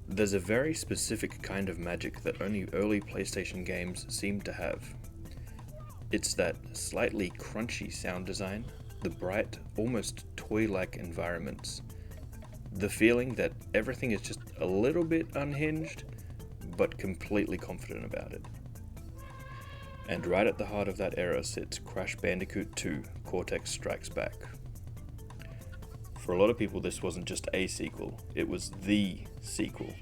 There's a very specific kind of magic that only early PlayStation games seem to have. It's that slightly crunchy sound design, the bright, almost toy-like environments, the feeling that everything is just a little bit unhinged, but completely confident about it. And right at the heart of that era sits Crash Bandicoot 2: Cortex Strikes Back. For a lot of people, this wasn't just a sequel, it was the sequel.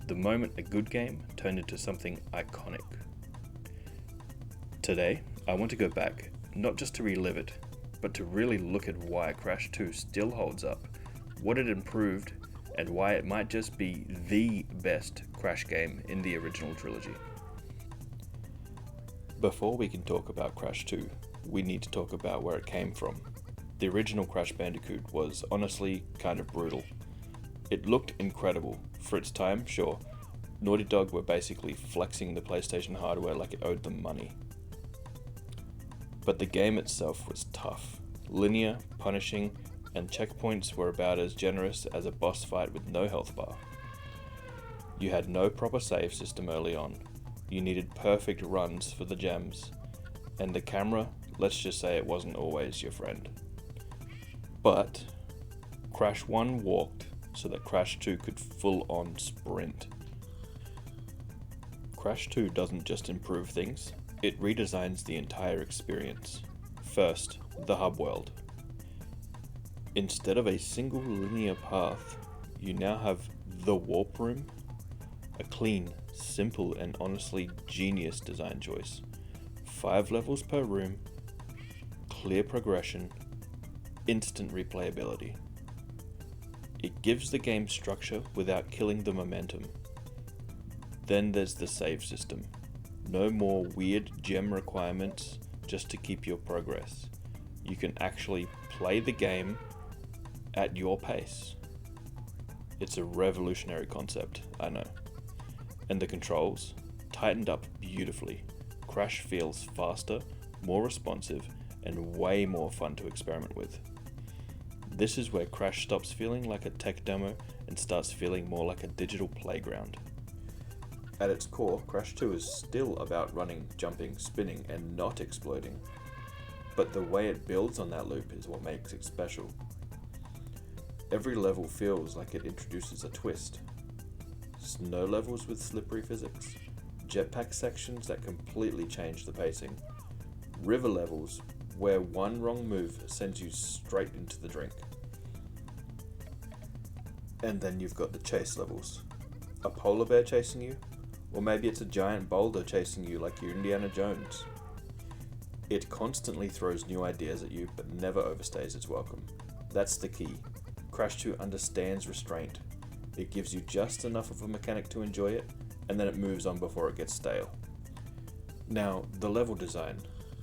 The moment a good game turned into something iconic. Today, I want to go back, not just to relive it, but to really look at why Crash 2 still holds up, what it improved, and why it might just be the best Crash game in the original trilogy. Before we can talk about Crash 2, we need to talk about where it came from. The original Crash Bandicoot was honestly kind of brutal. It looked incredible. For its time, sure, Naughty Dog were basically flexing the PlayStation hardware like it owed them money. But the game itself was tough, linear, punishing, and checkpoints were about as generous as a boss fight with no health bar. You had no proper save system early on. You needed perfect runs for the gems, and the camera, let's just say it wasn't always your friend. But Crash 1 walked so that Crash 2 could full-on sprint. Crash 2 doesn't just improve things, it redesigns the entire experience. First, the hub world. Instead of a single linear path, you now have the warp room, a clean, simple, and honestly genius design choice. 5 levels per room, clear progression, instant replayability. It gives the game structure without killing the momentum. Then there's the save system. No more weird gem requirements just to keep your progress. You can actually play the game at your pace. It's a revolutionary concept, I know. And the controls, tightened up beautifully. Crash feels faster, more responsive, and way more fun to experiment with. This is where Crash stops feeling like a tech demo and starts feeling more like a digital playground. At its core, Crash 2 is still about running, jumping, spinning, and not exploding. But the way it builds on that loop is what makes it special. Every level feels like it introduces a twist. Snow levels with slippery physics, jetpack sections that completely change the pacing, river levels where one wrong move sends you straight into the drink. And then you've got the chase levels. A polar bear chasing you, or maybe it's a giant boulder chasing you like you're Indiana Jones. It constantly throws new ideas at you but never overstays its welcome. That's the key. Crash 2 understands restraint. It gives you just enough of a mechanic to enjoy it, and then it moves on before it gets stale. Now, the level design.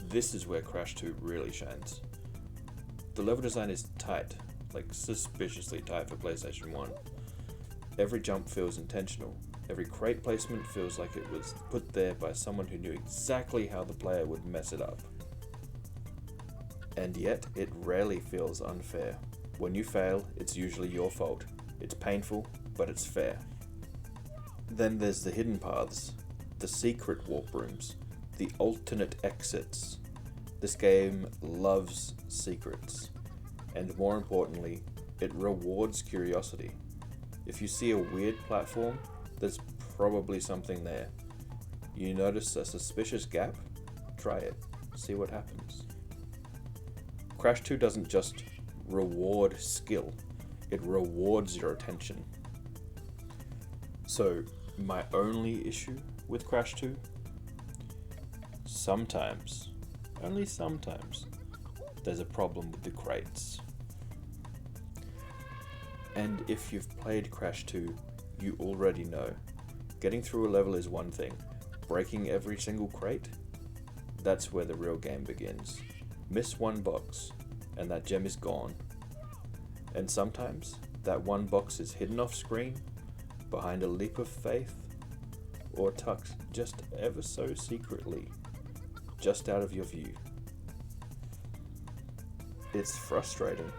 This is where Crash 2 really shines. The level design is tight, like suspiciously tight for PlayStation 1. Every jump feels intentional. Every crate placement feels like it was put there by someone who knew exactly how the player would mess it up. And yet, it rarely feels unfair. When you fail, it's usually your fault. It's painful, but it's fair. Then there's the hidden paths, the secret warp rooms, the alternate exits. This game loves secrets, and more importantly, it rewards curiosity. If you see a weird platform, there's probably something there. You notice a suspicious gap? Try it, see what happens. Crash 2 doesn't just reward skill, it rewards your attention. So, my only issue with Crash 2? Sometimes, only sometimes, there's a problem with the crates. And if you've played Crash 2, you already know. Getting through a level is one thing. Breaking every single crate? That's where the real game begins. Miss one box, and that gem is gone. And sometimes, that one box is hidden off screen, behind a leap of faith, or tucked just ever so secretly, just out of your view. It's frustrating,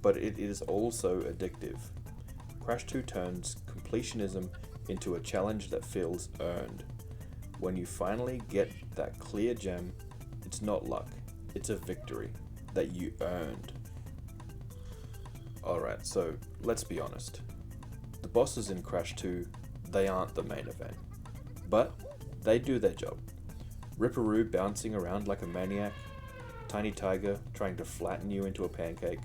but it is also addictive. Crash 2 turns completionism into a challenge that feels earned. When you finally get that clear gem, it's not luck, it's a victory that you earned. Alright, so let's be honest. The bosses in Crash 2, they aren't the main event, but they do their job. Ripperoo bouncing around like a maniac, Tiny Tiger trying to flatten you into a pancake,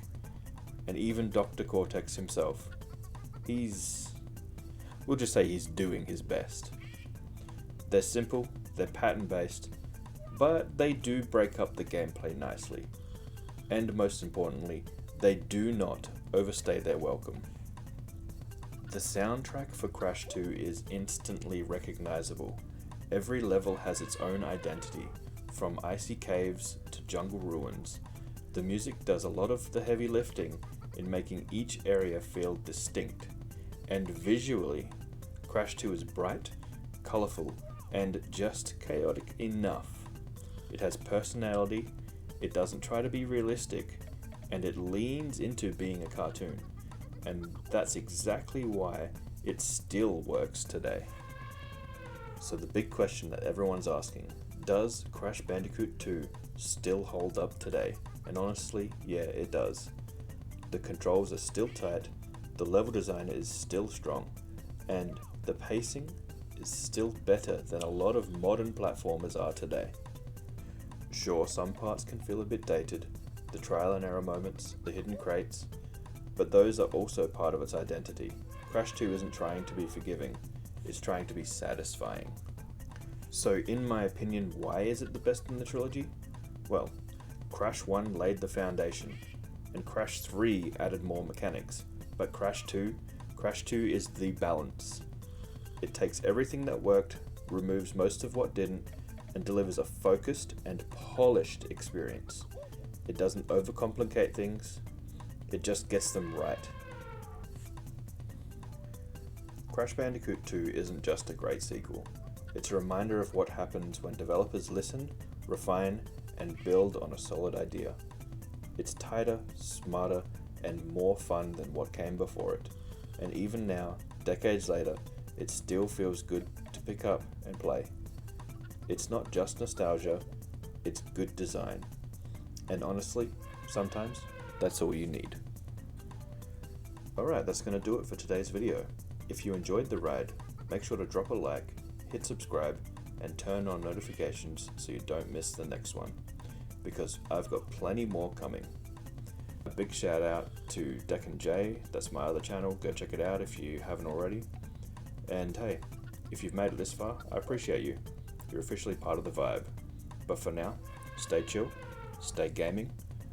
and even Dr. Cortex himself. We'll just say he's doing his best. They're simple, they're pattern-based, but they do break up the gameplay nicely. And most importantly, they do not overstay their welcome. The soundtrack for Crash 2 is instantly recognizable. Every level has its own identity, from icy caves to jungle ruins. The music does a lot of the heavy lifting in making each area feel distinct. And visually, Crash 2 is bright, colorful, and just chaotic enough. It has personality, it doesn't try to be realistic, and it leans into being a cartoon. And that's exactly why it still works today. So the big question that everyone's asking, does Crash Bandicoot 2 still hold up today? And honestly, yeah, it does. The controls are still tight, the level design is still strong, and the pacing is still better than a lot of modern platformers are today. Sure, some parts can feel a bit dated, the trial and error moments, the hidden crates, but those are also part of its identity. Crash 2 isn't trying to be forgiving, it's trying to be satisfying. So in my opinion, why is it the best in the trilogy? Well, Crash 1 laid the foundation, and Crash 3 added more mechanics, but Crash 2 is the balance. It takes everything that worked, removes most of what didn't, and delivers a focused and polished experience. It doesn't overcomplicate things, it just gets them right. Crash Bandicoot 2 isn't just a great sequel, it's a reminder of what happens when developers listen, refine, and build on a solid idea. It's tighter, smarter, and more fun than what came before it, and even now, decades later, it still feels good to pick up and play. It's not just nostalgia, it's good design. And honestly, sometimes that's all you need. Alright, that's going to do it for today's video. If you enjoyed the ride, make sure to drop a like, hit subscribe, and turn on notifications so you don't miss the next one, because I've got plenty more coming. A big shout out to MistuhJay, that's my other channel, go check it out if you haven't already. And hey, if you've made it this far, I appreciate you. You're officially part of the vibe. But for now, stay chill, stay gaming,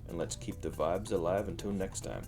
and let's keep the vibes alive until next time.